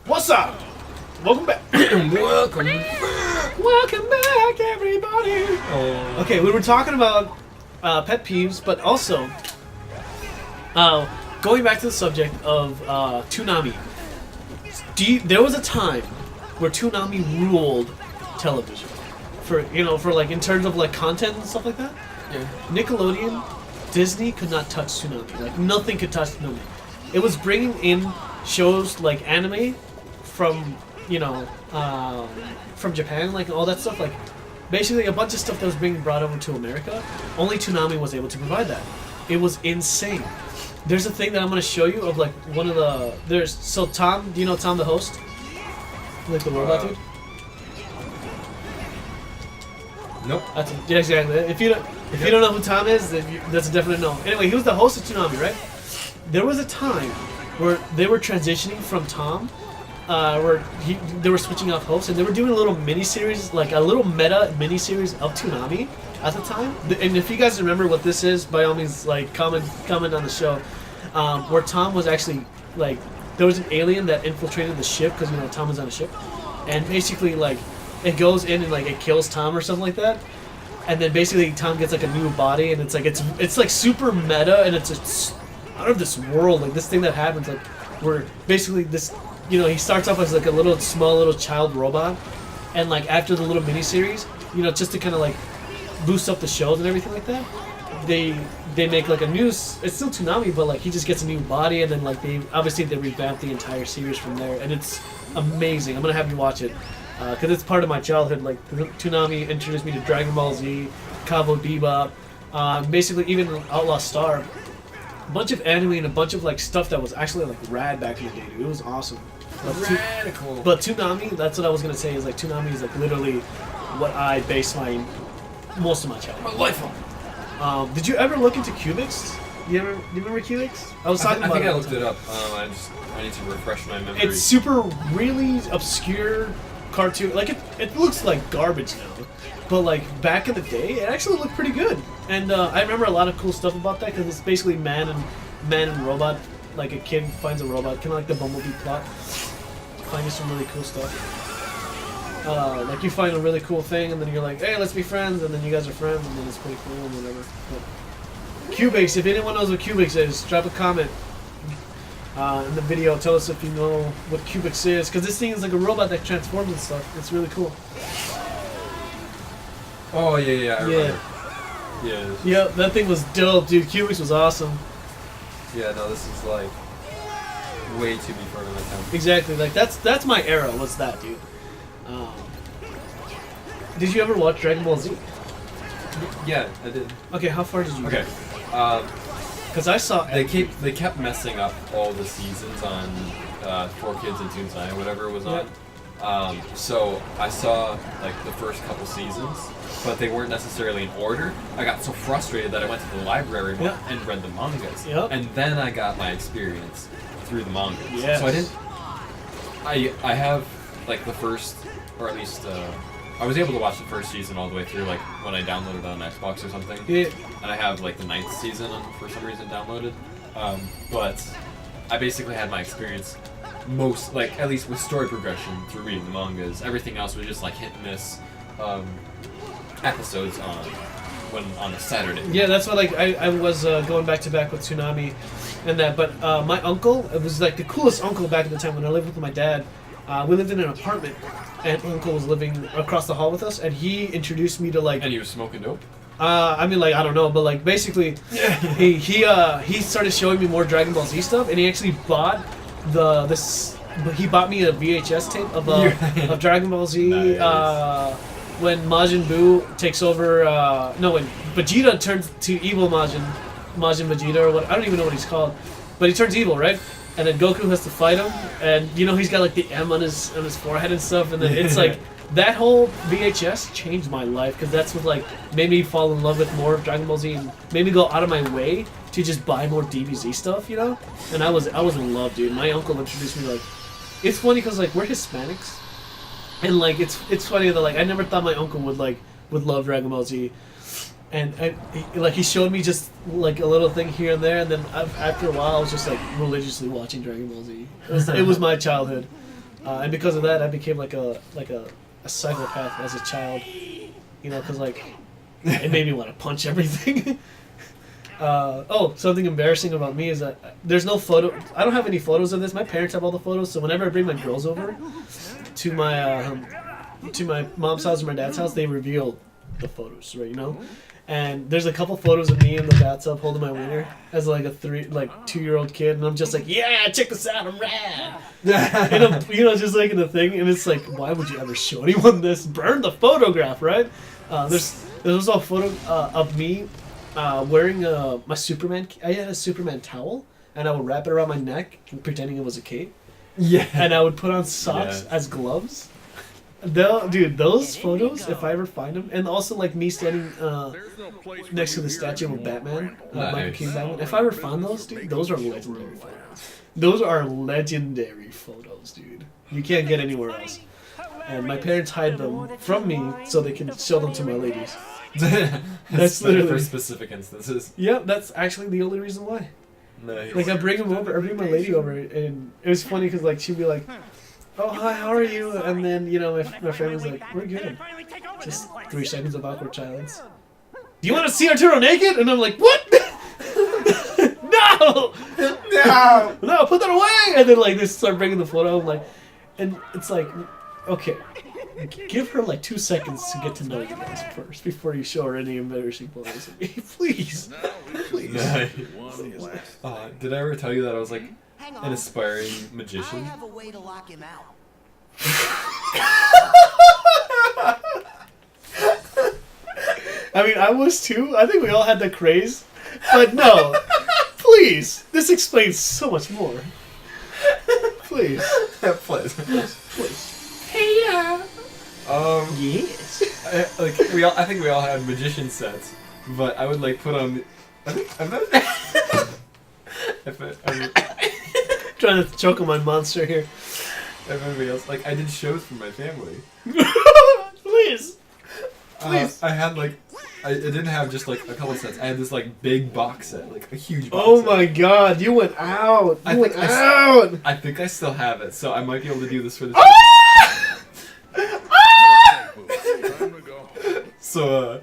What's up? Welcome back. Welcome back. Welcome back, everybody. Oh. Okay, we were talking about pet peeves, but also going back to the subject of Toonami. There was a time where Toonami ruled television for like in terms of like content and stuff like that. Yeah. Nickelodeon, Disney could not touch Toonami. Like nothing could touch Toonami. It was bringing in shows like anime from from Japan, like all that stuff. Like basically a bunch of stuff that was being brought over to America. Only Toonami was able to provide that. It was insane. There's a thing that I'm gonna show you of like one of the Tom. Do you know Tom the host? Like the robot dude. Nope. Yeah, exactly. If you don't know who Tom is, then that's a definite no. Anyway, he was the host of Toonami, right? There was a time where they were transitioning from Tom, they were switching off hosts, and they were doing a little mini-series, like a little meta mini-series of Toonami at the time. And if you guys remember what this is, by all means, like comment on the show. Where Tom was actually like, there was an alien that infiltrated the ship because Tom was on a ship, and basically like it goes in and like it kills Tom or something like that. And then basically Tom gets like a new body, and it's like super meta, and it's out of this world, like this thing that happens, like where basically this, he starts off as like a small little child robot, and like after the little miniseries, just to kind of like boost up the shows and everything like that, they make like a new, it's still Toonami, but like he just gets a new body, and then like they revamp the entire series from there, and it's amazing. I'm gonna have you watch it. Because it's part of my childhood. Like Toonami introduced me to Dragon Ball Z, Cowboy Bebop, basically even Outlaw Star, a bunch of anime and a bunch of like stuff that was actually like rad back in the day. Dude. It was awesome. Radical. But Toonami, that's what I was gonna say. Is like Toonami is like literally what I base most of my childhood. My life on. Did you ever look into Cubix? Do you remember Cubix? I was talking about. I think I looked it up. I need to refresh my memory. It's super really obscure cartoon, like it looks like garbage now, but like back in the day it actually looked pretty good. And I remember a lot of cool stuff about that, because it's basically man and robot, like a kid finds a robot, kind of like the Bumblebee plot, finding some really cool stuff. Like you find a really cool thing, and then you're like, hey, let's be friends, and then you guys are friends, and then it's pretty cool and whatever. But Cubix, if anyone knows what Cubix is, drop a comment in the video. Tell us if you know what Cubix is, because this thing is like a robot that transforms and stuff. It's really cool. Oh yeah, I remember. Yeah, that thing was dope, dude. Cubix was awesome. Yeah, no, this is like way too before my time. Exactly, like that's my era. Was that, dude? Did you ever watch Dragon Ball Z? Yeah, I did. Okay, how far did you Okay. go? Because I saw They kept messing up all the seasons on 4Kids and Toonzai, whatever it was on. So I saw like the first couple seasons, but they weren't necessarily in order. I got so frustrated that I went to the library and read the mangas. Yep. And then I got my experience through the mangas. Yes. So I have like the first, or at least I was able to watch the first season all the way through, like when I downloaded it on Xbox or something. Yeah. And I have like the 9th season for some reason downloaded. But I basically had my experience at least with story progression through reading the mangas. Everything else was just like hit and miss episodes on a Saturday. Yeah, that's what I was going back to back with Toonami and that. But my uncle, it was like the coolest uncle back at the time when I lived with my dad. We lived in an apartment, and Uncle was living across the hall with us, and he introduced me to like. And he was smoking dope? I mean, like, I don't know, but like basically, he started showing me more Dragon Ball Z stuff, and he actually bought he bought me a VHS tape of Dragon Ball Z. Nice. When Majin Buu takes over, when Vegeta turns to evil Majin Vegeta, or what, I don't even know what he's called, but he turns evil, right? And then Goku has to fight him, and he's got like the M on his forehead and stuff, and then it's like that whole VHS changed my life, because that's what like made me fall in love with more of Dragon Ball Z, and made me go out of my way to just buy more DBZ stuff, And I was in love, dude. My uncle introduced me like, it's funny because like we're Hispanics, and like it's funny that like I never thought my uncle would love Dragon Ball Z. And he showed me just like a little thing here and there, and then after a while I was just like religiously watching Dragon Ball Z. It was my childhood. And because of that, I became like a psychopath as a child. You know, because like it made me want to punch everything. Something embarrassing about me is that there's no photo. I don't have any photos of this. My parents have all the photos, so whenever I bring my girls over to my mom's house or my dad's house, they reveal the photos, right? You know. And there's a couple photos of me in the bathtub holding my wiener as like a 2-year-old kid, and I'm just like, yeah, check this out, I'm rad. And I'm, you know, just like in the thing, and it's like, why would you ever show anyone this? Burn the photograph, right? There's also a photo of me wearing my Superman. I had a Superman towel, and I would wrap it around my neck, pretending it was a cape. Yeah. And I would put on socks as gloves. Dude, those photos, if I ever find them, and also like me standing next to the statue of Batman, Michael Keaton Batman. If I ever find those, dude, those are legendary photos. Those are legendary photos, dude. You can't get anywhere else. And my parents hide them from me so they can show them to my ladies. That's literally for specific instances. Yeah, that's actually the only reason why. Nice. Like I bring my lady over, and it was funny because like she'd be like, "Oh hi, how are you?" And then you know my family's like, "We're good." Just 3 seconds of awkward silence. Do you want to see Arturo naked? And I'm like, "What? No, no, put that away!" And then like they start bringing the photo. I'm like, and it's like, okay, give her like 2 seconds to get to know you guys first before you show her any embarrassing photos of me, please. Please. Nice. Did I ever tell you that I was like an aspiring I magician? have a way to lock him out. I mean, I was too. I think we all had the craze. But no. Please. This explains so much more. Please. Please. Please. Hey, Yes. I think we all had magician sets, but I would like put on. I'm not. I'm Trying to choke on my monster here. everybody else, like I did shows for my family. Please. Please. I had like, I didn't have just like a couple sets. I had this like big box set, like a huge box Oh set. my god, you went out. I You went think out. I think I still have it, so I might be able to do this for the. So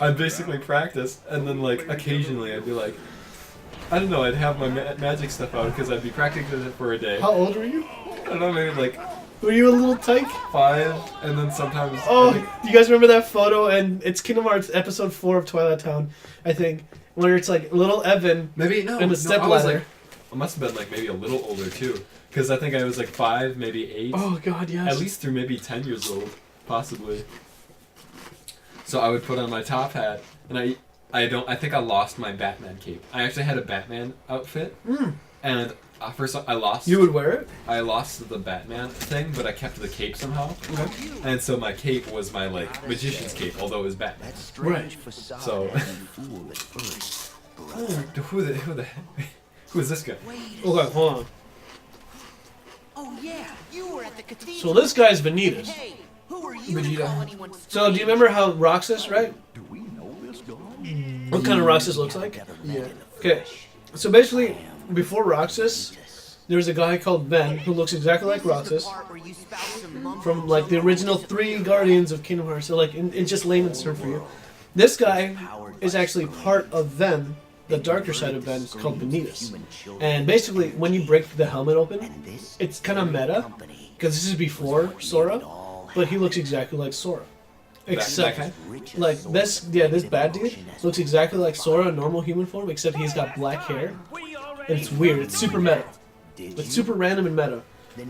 I'd basically practice, and then like occasionally I'd be like, I don't know, I'd have my magic stuff out because I'd be practicing it for a day. How old were you? I don't know, maybe like Were you a little tyke? 5, and then sometimes. Oh, do you guys remember that photo? And it's Kingdom Hearts episode 4 of Twilight Town, I think, where it's like little Evan Maybe no. and the I step was ladder. like, I must have been like maybe a little older too, because I think I was like 5, maybe 8. Oh god, yes. At least through maybe 10 years old, possibly. So I would put on my top hat, and I think I lost my Batman cape. I actually had a Batman outfit, and first I lost. You would wear it? I lost the Batman thing, but I kept the cape somehow. Okay. And so my cape was my like magician's cape, although it was Batman. That strange Right. facade So- had me fooled at first. Who is this guy? Okay, hold on. Oh yeah, you were at the cathedral. So this guy's Vanitas. Hey, who are you Vegeta. to call anyone So do you remember how Roxas, right? Do we know this guy? What kind of Roxas looks like? Yeah. Okay, so basically, before Roxas, there's a guy called Ben who looks exactly like Roxas from like the original 3 Guardians of Kingdom Hearts. So like, in just layman's term for you, this guy is actually part of Ven. The darker side of Ben is called Vanitas. And basically, when you break the helmet open, it's kind of meta, because this is before Sora, but he looks exactly like Sora. Except, guy? like, this bad dude looks exactly like Sora in normal human form, except he's got black hair. And it's weird, it's super meta. It's super random and meta.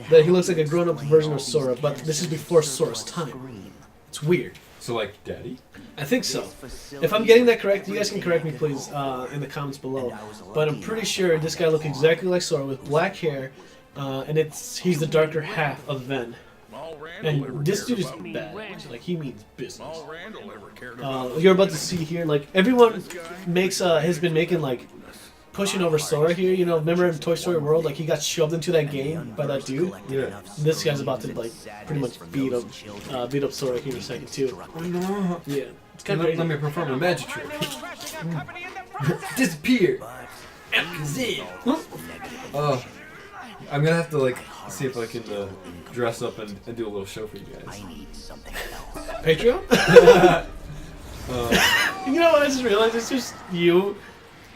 That he looks like a grown-up version of Sora, but this is before Sora's time. It's weird. So like Daddy? I think so. If I'm getting that correct, you guys can correct me please in the comments below. But I'm pretty sure this guy looks exactly like Sora with black hair, and he's the darker half of Ven. And this dude is bad. Like he means business. You're about to see here, like everyone has been making like pushing over Sora here. You know, remember in Toy Story World, like he got shoved into that game by that dude. Yeah. This guy's about to like pretty much beat up Sora here in a second too. Yeah, it's kind of Let crazy. me perform a magic trick. Disappear. Oh, I'm gonna have to like see if I can dress up and do a little show for you guys. I need something else. Patreon? You know what? I just realized it's just you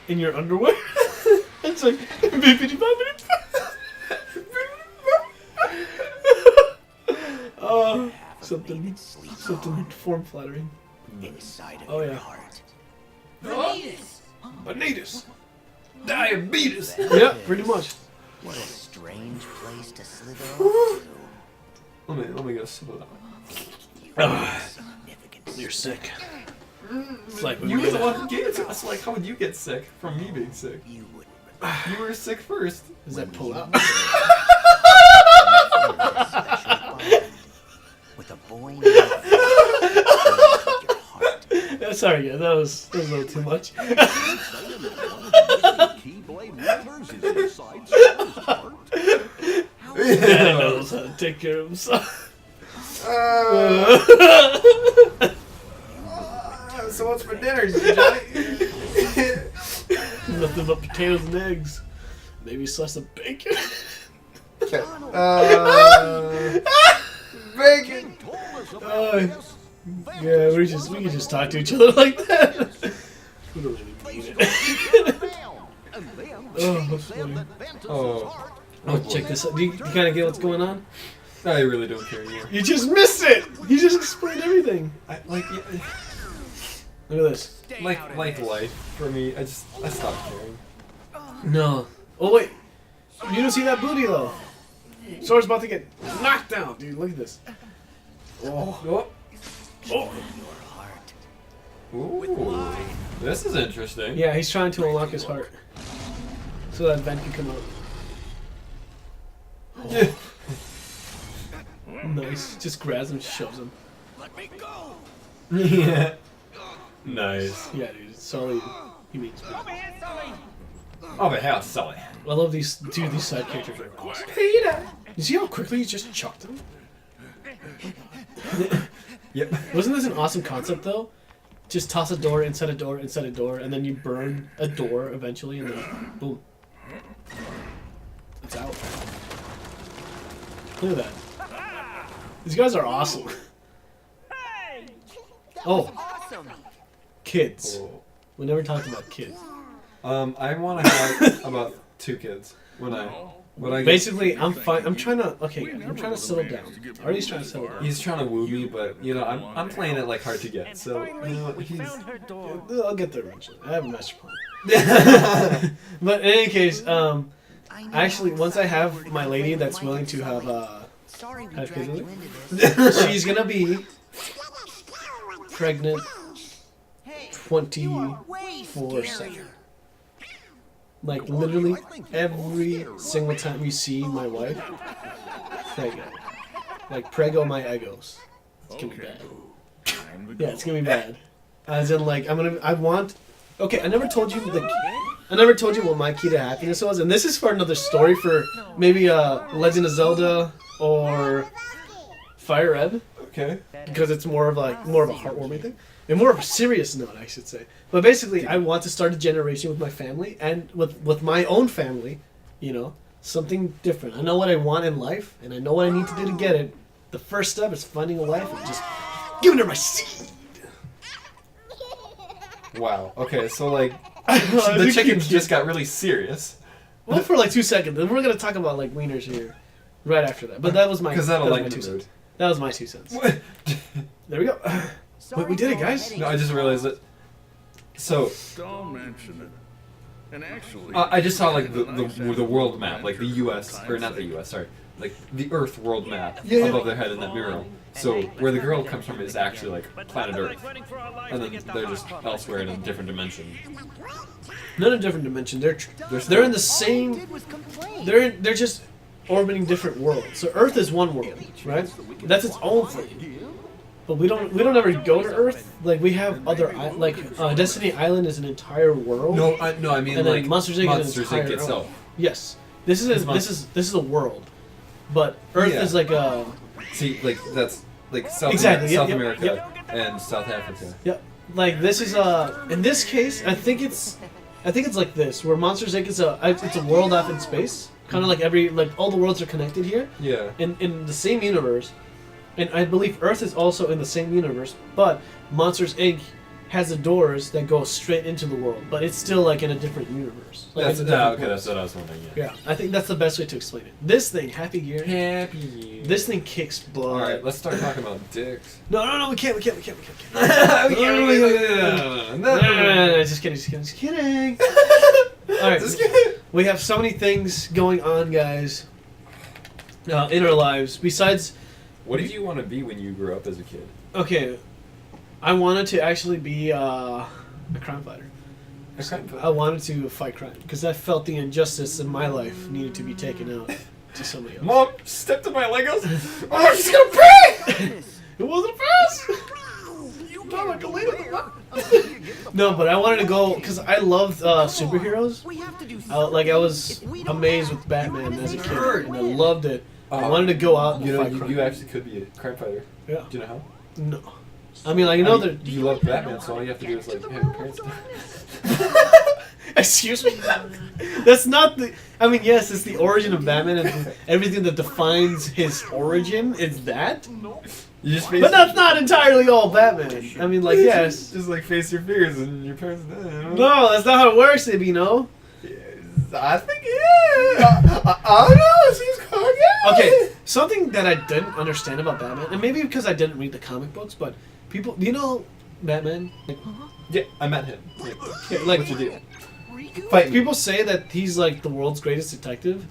in your underwear. It's like bippity boppity. Something form flattering. Inside of Oh, your yeah. heart. Bonitas. Diabetes. Yeah, pretty much. What a strange place to slither off to. Let me go slow down. Significance. You're sick. It's like when You we were the get one who gave it to us. Like, how would you get sick from me being sick? You wouldn't You were sick first. Does that pull out? with a boy named your heart. Sorry, yeah, that was a little too much. Keyblade members is inside Scar's heart. Dad knows how to take care of himself. So what's for dinner, Johnny? Nothing but potatoes and eggs. Maybe a slice of bacon. Bacon. Told us about this. Yeah, we can just talk to each other like that. We don't really mean it. And then Oh, she that's said funny. that Ventus's Oh. heart Oh, check this out. Do you kind of get what's going on? I really don't care anymore. You just missed it. You just explained everything. Yeah, Look at this. like life for me. I stopped caring. No. Oh wait. You don't see that booty though. Sora's about to get knocked down, dude. Look at this. Oh. Oh. Oh. Your heart. Ooh. This is interesting. Yeah, he's trying to unlock his heart. So that vent can come out. Yeah. Nice. Just grabs him, shoves him. Yeah. Nice. Yeah, dude. Sully. He means me. Oh, but how Sully? I love these. Dude, these side characters are awesome. Peter. You see how quickly he just chucked him? Yep. Wasn't this an awesome concept though? Just toss a door inside a door inside a door, and then you burn a door eventually, and then boom, it's out. Look at that. These guys are awesome. Oh, Awesome. kids. Oh. We never talked about kids. I want to have about 2 kids when I get. Basically, I'm fine. I'm trying to. Okay, guys, I'm trying to settle down. Artie's trying to settle down. He's trying to woo me, but you know I'm playing it like hard to get. So you know he's. I'll get there eventually. I have a master plan. But in any case, actually, once I have my lady that's willing to have Sorry we have dragged kids you with into this. she's gonna be pregnant Hey, 24/7. Like literally every single time you see my wife, prego. Like prego my egos. It's gonna be bad. Yeah, it's gonna be bad. As in like I want. Okay, I never told you what my key to happiness was, and this is for another story for maybe Legend of Zelda or Fire Red. Okay. Because it's more of a heartwarming thing, and more of a serious note, I should say. But basically, I want to start a generation with my family and with my own family. You know, something different. I know what I want in life, and I know what I need to do to get it. The first step is finding a wife and just giving her my seed. Wow. Okay, so like the chickens just got really serious. Well, for like 2 seconds, then we're gonna talk about like wieners here, right after that. But that was my Because that'll that was lighten my the 2 mood. cents. That was my 2 cents. What? There we go. Wait, we did it, guys. No, I just realized that. So Don't mention it. And actually, I just saw like the world map, like the U.S. or not the U.S. Sorry, like the Earth world map Yeah. above their head in that mural. So where the girl comes from is actually like planet Earth, and then they're just elsewhere in a different dimension. Not a different dimension. They're still- in the same. Did was complain. They're just orbiting different worlds. So Earth is one world, right? That's its own thing. But we don't ever go to Earth. Like we have other Destiny Island is an entire world. No, I mean And like then Monsters Inc. is an Monsters Inc. entire itself. Yes, this is a world, but Earth Yeah. is like a. See, like that's like South, Exactly, yep, South yep, America yep. and South Africa. Yep. Like this is in this case, I think it's like this, where Monsters Inc. is it's a world off in space, kind of like all the worlds are connected here Yeah. in the same universe, and I believe Earth is also in the same universe, but Monsters Inc. has the doors that go straight into the world, but it's still like in a different universe. Like, That's it's a different okay. world. That's what I was wondering. Yeah. Yeah, I think that's the best way to explain it. This thing, Happy Gear, Happy Year. this thing kicks blood. All right, let's start talking about dicks. No, we can't. No, Just kidding. All right, Just kidding. we have so many things going on, guys, in our lives. Besides, What did you want to be when you grew up as a kid? okay, I wanted to actually be a crime fighter. I wanted to fight crime because I felt the injustice in my life needed to be taken out to somebody else. Mom, stepped on my Legos. Oh, she's gonna pray. It wasn't fast. No, but I wanted to go because I loved superheroes. We have to do I was amazed with Batman as a kid, and I loved it. I wanted to go out and You know, fight crime. you actually could be a crime fighter. Yeah. Do you know how? No. I mean, like, you know, that. You love Batman, so all you have to do is like have your parents. Excuse me? That's not the. I mean, yes, it's the origin of Batman, and everything that defines his origin is that. You just But that's not entirely all Batman. I mean, like, yes. Just like face your fears and your parents. No, that's not how it works, Ibby, no? I think yeah. I don't know. It seems cool. Yeah. Okay, something that I didn't understand about Batman, and maybe because I didn't read the comic books, but people, you know, Batman, like, Yeah, I met him. yeah, like, What'd you do? fight. People say that he's like the world's greatest detective.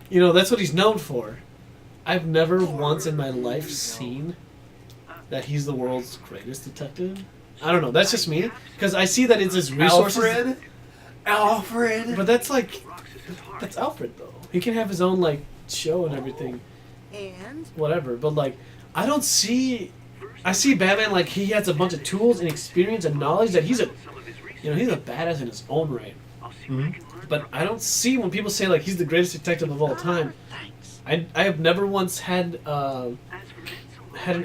You know, that's what he's known for. I've never once in my life seen that he's the world's greatest detective. I don't know. That's just me because I see that it's his resources. Alfred. But that's Alfred though. He can have his own like show and everything, And whatever. But like, I see Batman like he has a bunch of tools and experience and knowledge that he's a badass in his own right. Mhm. But I don't see when people say like he's the greatest detective of all time. I have never once had an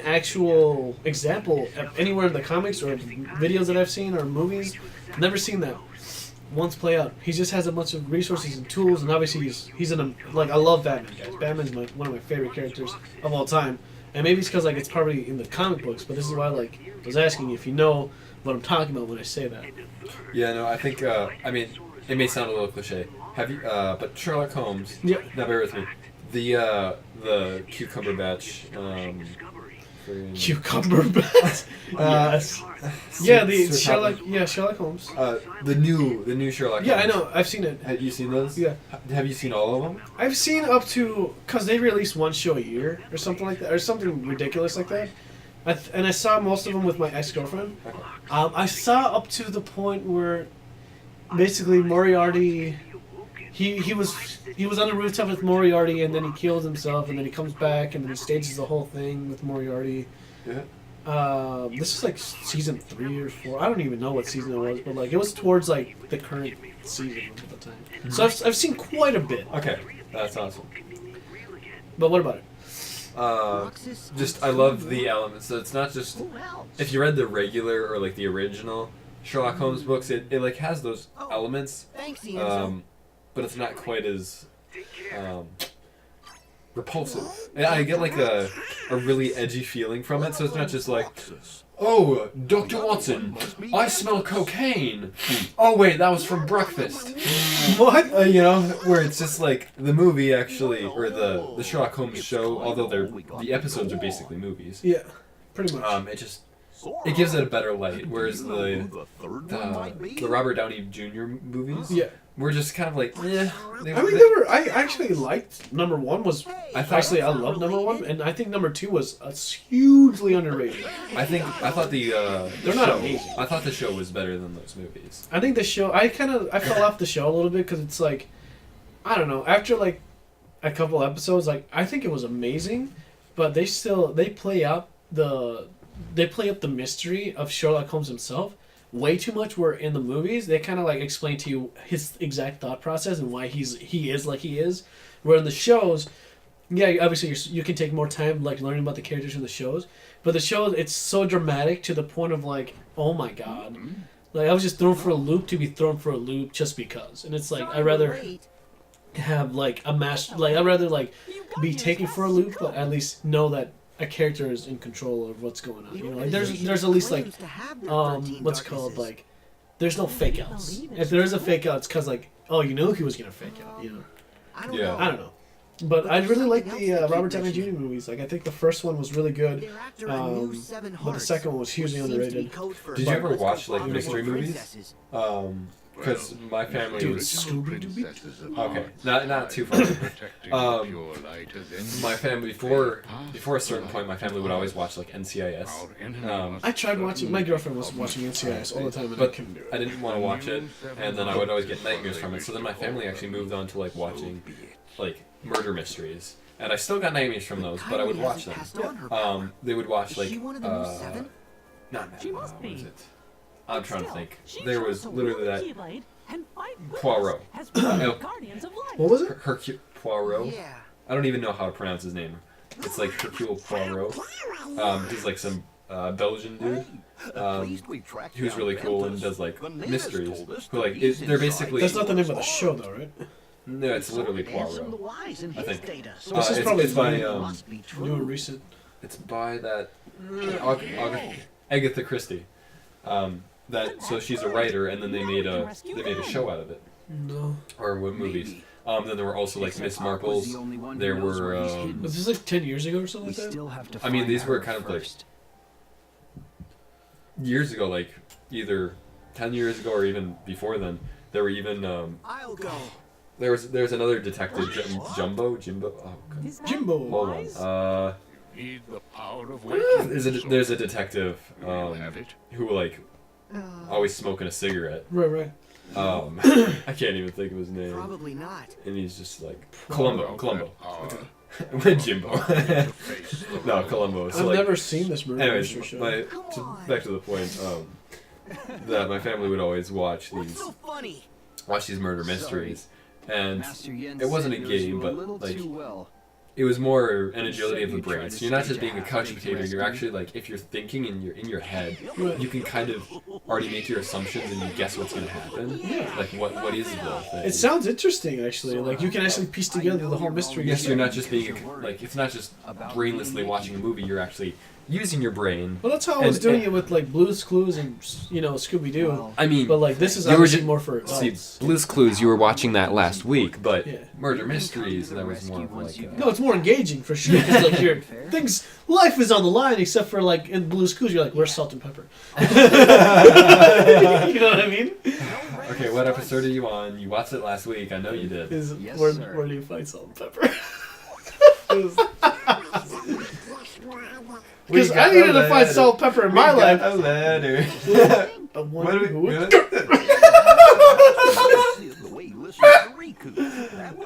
actual example of anywhere in the comics or videos that I've seen or movies. Never seen that once play out. He just has a bunch of resources and tools, and obviously he's I love Batman, guys. Batman's one of my favorite characters of all time, and maybe it's because like it's probably in the comic books. But this is why like I was asking you if you know what I'm talking about when I say that. Yeah, no, I think. I mean, it may sound a little cliche. Have you? But Sherlock Holmes. Yeah. Now bear with me. The cucumber batch. Cucumber bat. Yeah, the Sir Sherlock Holmes. The new Sherlock. Yeah, I Holmes. know. I've seen it. Have you seen those? Yeah. Have you seen all of them? I've seen up to because they release one show a year or something like that, or something ridiculous like that. And I saw most of them with my ex-girlfriend. I saw up to the point where basically Moriarty, he was on the rooftop with Moriarty, and then he kills himself, and then he comes back, and then he stages the whole thing with Moriarty. Yeah. This is like season 3 or 4. I don't even know what season it was, but like it was towards like the current season at the time. So I've seen quite a bit. Okay, that's awesome. But what about it? Just I love the elements. So it's not just who else? if you read the regular or like the original Sherlock Holmes books, it like has those elements, Thanks, Ian. but it's not quite as repulsive. And I get like a really edgy feeling from it. So it's not just like, oh, Dr. Watson, I smell cocaine. Oh wait, that was from breakfast. What? You know, where it's just like the movie actually, or the Sherlock Holmes show, although the episodes are basically movies. Yeah, pretty much. It gives it a better light, whereas the Robert Downey Jr. movies, Yeah. were just kind of like, eh. I actually liked number 1 was I love number 1, and I think number 2 was hugely underrated. I thought the They're not show, amazing. I thought the show was better than those movies. I think the show I fell off the show a little bit because it's like I don't know, after like a couple episodes, like I think it was amazing, but they play up the mystery of Sherlock Holmes himself way too much. Where in the movies they kind of like explain to you his exact thought process and why he is like he is. Where in the shows, yeah, obviously you can take more time like learning about the characters in the shows, but the shows it's so dramatic to the point of like, oh my god, like I was just thrown for a loop to be thrown for a loop just because, and it's like I'd rather. have like a master. Like I'd rather like be taken for a loop, but at least know that a character is in control of what's going on. You know, like there's at least like what's it called, like there's no fake outs. If there is a fake out, it's because like, oh, you knew he was gonna fake out. You know, Yeah. I don't know. But I really like the Robert Downey Jr. movies. Like I think the first one was really good, but the second one was hugely underrated. Did you ever watch like mystery movies? Because my family Dude, was Scooby-Doo. okay, not too far. My family before a certain point, my family would always watch like NCIS. I tried watching. My girlfriend was watching NCIS all the time, and I But couldn't do it. I didn't want to watch it, and then I would always get nightmares from it. So then my family actually moved on to like watching like murder mysteries, and I still got nightmares from those, but I would watch them. They would watch like not what was it? I'm trying to think. There was literally that Poirot. What was it? Hercule Poirot. Yeah. I don't even know how to pronounce his name. It's like Hercule Poirot. He's like some Belgian dude. Who's really cool and does like mysteries. Who like they're basically. That's not the name of the show, though, right? No, it's literally Poirot. I think. This is probably it's by new and recent. it's by that Agatha Christie. So she's a writer, and then they made a show out of it, No. or what movies. Then there were also like Miss Marples. There were. Was this like 10 years ago or something like that? Still have to I mean, these find were out kind of like first. years ago, like either 10 years ago or even before then. There were even I'll go. there's another detective, Jimbo. Oh, God. Jimbo. Hold on. Need the power of There's a detective have it. who like always smoking a cigarette. Right. I can't even think of his name. Probably not. And he's just like Columbo. Power Jimbo. No, Columbo. So I've like, never seen this murder anyways, mystery show. back to the point. That my family would always watch What's these so funny? murder mysteries, and Master Yen it wasn't a said game, yours were a little but like too well. it was more an agility of the You tried brain. to So you're not just stage being a a couch half-baked potato. You're rescue. actually like if you're thinking in your head, Right. you can kind of already make your assumptions and you guess what's gonna happen. Yeah. Like what is the thing? It sounds interesting, actually. Like you can actually piece together the whole mystery. Yes, you're not just being like it's not just brainlessly watching a movie. You're actually using your brain. Well, that's how I was And- doing and- it with like Blue's Clues and Scooby Doo. I mean, But like this is you were obviously ju- more for see, adults. Blue's Clues. You were watching that last week, but Yeah. murder mysteries that was more of like. No, it's more engaging for sure. 'Cause, like life is on the line, except for like in Blue's Clues, you're like, where's salt and pepper? You know what I mean? Okay, what episode are you on? You watched it last week. I know you did. Is Yes, where sir. do you find salt and pepper? Because I needed to find salt and pepper in my life. A letter. A one What do who we? would- The way you listen to Riku. That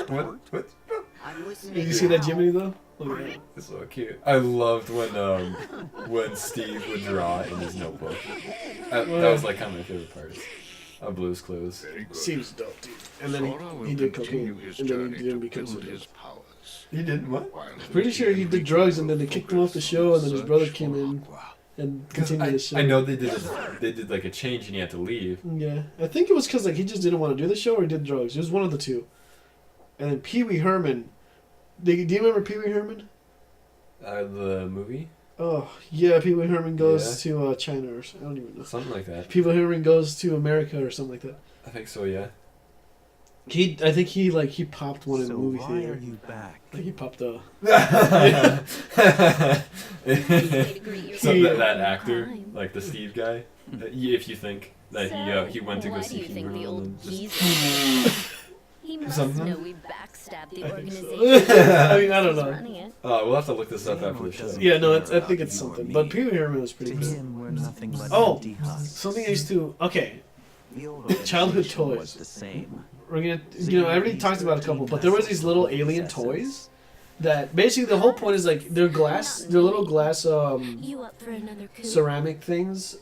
would What? I'm listening. Did you see that Jiminy though? Look at that. It's so cute. I loved when Steve would draw in his notebook. That was like kind of my favorite part of Blue's Clues. very good. Seems dope, dude. And then Sora will he did continue cocaine, his and then journey he didn't to become build so his dope. powers. He did what? While Pretty sure he did drugs, and then they kicked him off the show, and then his brother came in and continued the show. I know they did like a change and he had to leave. Yeah, I think it was because like he just didn't want to do the show, or he did drugs. It was one of the two. And then Pee Wee Herman. Do you remember Pee Wee Herman? The movie, Oh yeah, Pee Wee Herman goes to China, or I don't even know. something like that. Pee Wee Herman goes to America, or something like that. I think so. Yeah. I think he popped one in the So movie why theater. are you back? Like he popped a. So that actor, like the Steve guy, if you think that he went to go see King Ron and just He must Something? know we backstabbed the I think so. organization. I mean, I don't He's know. running it. we'll have to look this up after the show. Yeah, no, I think it's something. But Pee Wee Herman was pretty To good. him, we're nothing but Oh, empty husks. something I used to. Okay, The old childhood organization toys. was the same. we're gonna. I already talked about a couple, but there was these little alien toys. That basically the whole point is like they're little glass You up for another coup? ceramic things,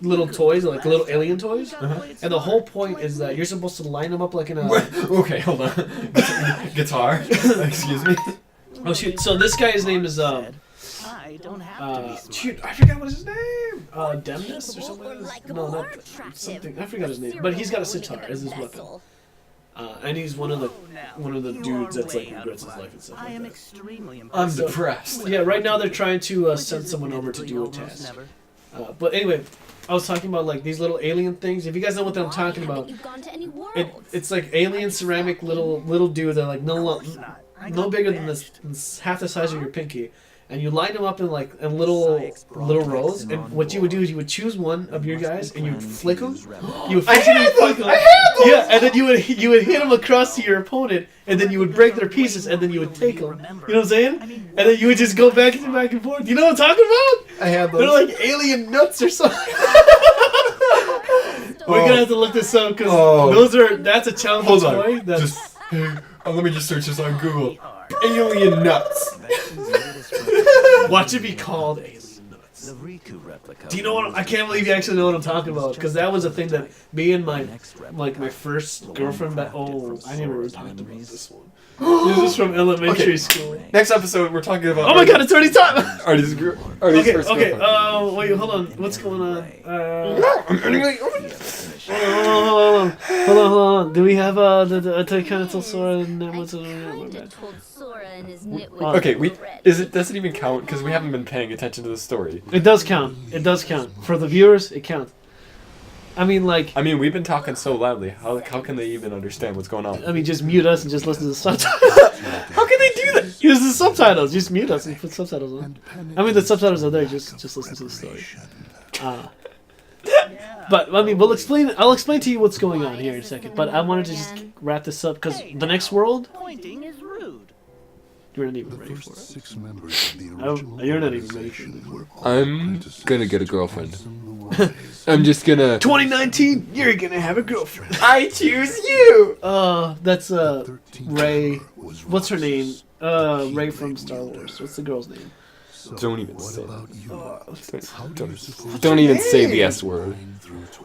little toys, like little alien toys. And the whole point is that you're supposed to line them up like in a. Okay, hold on. Guitar. Excuse me. Oh shoot! So this guy's name is I don't have to be smart. shoot, I forgot what his name. Demnus or something. Or like No, more not attractive. something. I forgot his name, but he's got a sitar as his weapon. And he's one of the You dudes are that's like way out regrets of his line. life and stuff I like am that. extremely I'm impressed. depressed. Yeah, right now they're trying to Which send is someone over to do a admittedly almost task. never. But anyway, I was talking about like these little alien things. If you guys know what I'm Why talking haven't about, you gone to any worlds? it's like alien ceramic little dudes that are like no bigger than this, than half the size of your pinky, and you line them up in like in little rows. And what you would do is you would choose one of your guys and you would flick them. You would flick them. Yeah, and then you would hit them across to your opponent, and then you would break their pieces, and then you would take them. You know what I'm saying? And then you would just go back and forth. You know what I'm talking about? I have They're those. like alien nuts or something. We're gonna have to look this up because that's a challenge Hold toy. on. That's Just let me just search this on Google. Alien nuts. watch it be called alien nuts. The Riku replica. Do you know what? I can't believe you actually know what I'm talking about because that was a thing that me and my first girlfriend back. Oh, I never really talked about this one. This is from elementary Okay. school. Next episode, we're talking about. Oh my god, it's already time. Artie's Okay, first okay. girlfriend. Wait, hold on. What's going on? I Hold on. Do we have the kind of tell Sora and then what's kinda told Sora and his nitwit Okay, already. does it even count? Because we haven't been paying attention to the story. It does count. It does count. For the viewers, it counts. I mean, like, We've been talking so loudly. How can they even understand what's going on? just mute us and just listen to the subtitles. How can they do that? Use the subtitles. Just mute us and put subtitles on. The subtitles are there. Just listen to the story. But we'll explain. I'll explain to you what's going on here in a second. But I wanted to just wrap this up because the next world, Pointing is rude. you're not even ready for it. 6 members of the Oh, original you're not even ready for organization were I'm gonna get a girlfriend. girlfriend. I'm just gonna. 2019, you're gonna have a girlfriend. I choose you. That's Ray. What's her name? Ray from Star Wars. What's the girl's name? Don't even say About you? Don't even say the S word.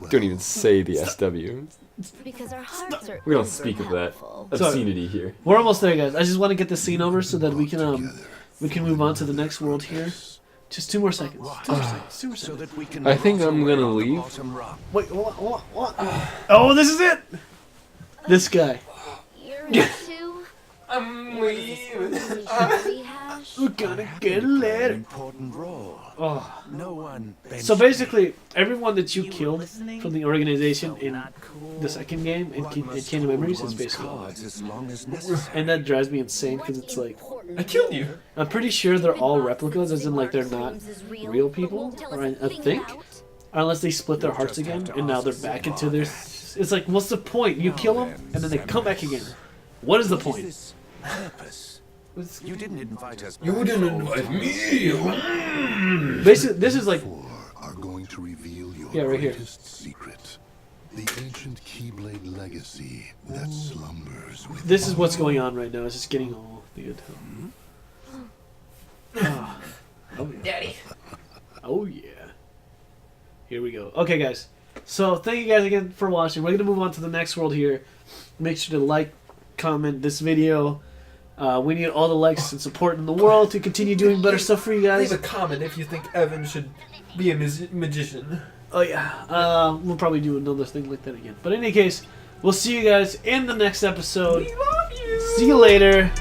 Don't even say the SW. Because our hearts are We don't speak of that. powerful. Obscenity here. We're almost there, guys. I just want to get this scene over so that we can move on to the next world here. Just 2 more seconds. 2 more seconds. 2 more So seconds. that we can I think walk I'm away gonna on the leave. bottom rock. Wait, what? Oh, this is it. This guy. You're in too. I'm Rehash. We're gonna get a letter. Important role. Oh. No one. So basically, everyone that you killed listening? from the organization in Not cool. the second game in Kingdom Memories is basically all that. As long as necessary. And that drives me insane because it's like, I killed you. I'm pretty sure they're all replicas, as in like they're not real people, or I think, unless they split their hearts again and now they're back into their. It's like, what's the point? You kill them and then they come back again. What is the point? This purpose. You didn't invite us. You didn't invite me. Basically, this is like, Are going to reveal your Yeah, right here. greatest secret. The ancient Keyblade legacy that slumbers within. this is what's going on right now. It's just getting all good. Ah. Oh, yeah. Daddy. Oh yeah. Here we go. Okay, guys. So thank you guys again for watching. We're gonna move on to the next world here. Make sure to like, comment this video. We need all the likes and support in the world to continue doing better stuff for you guys. Leave a comment if you think Evan should be a magician. Oh yeah. We'll probably do another thing like that again. But in any case, we'll see you guys in the next episode. We love you. See you later.